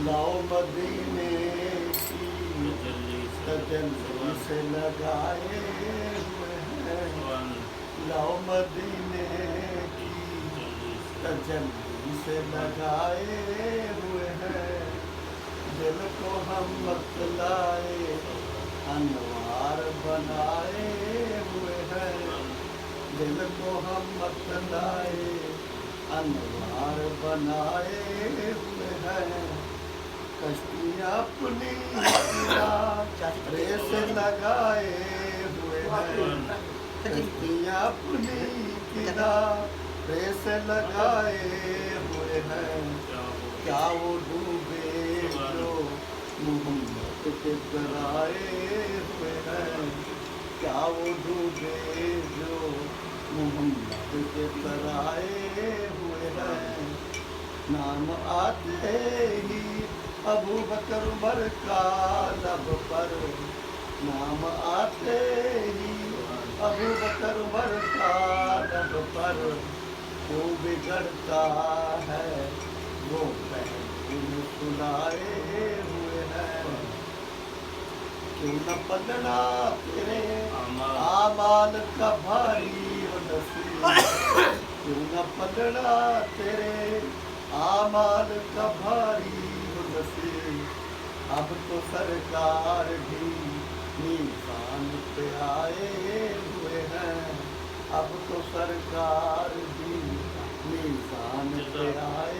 لاؤ مدینے کی تجلی سے لگائے ہوئے ہیں، لاؤ مدینے کی تجلی سے لگائے ہوئے ہیں، دل کو ہم بتلائے انوار بنائے ہوئے ہیں، دل کو ہم بتلائے انوار بنائے ہوئے ہیں، کشتیاں اپنی کنارے سے لگائے ہوئے ہیں، کشتیاں اپنی کنارے سے لگائے ہوئے ہیں، کیا وہ ڈوبے جو محمد کے ڈرائے ہوئے ہیں، کیا وہ ڈوبے جو محمد کے ڈرائے ہوئے ہیں، نام آتے ہی ابو بکر عمر کا لب پر، نام آتے ہی ابو بکر عمر کا لب پر، وہ بگڑتا ہے وہ پہلے سلائے ہوئے ہیں، کیوں نہ پلڑا تیرے اعمال کا بھاری و نصیب، کیوں نہ پلڑا تیرے اعمال کا بھاری و نصیب، اب تو سرکار بھی میزان پہ آئے ہوئے ہیں، اب تو سرکار بھی میزان پہ آئے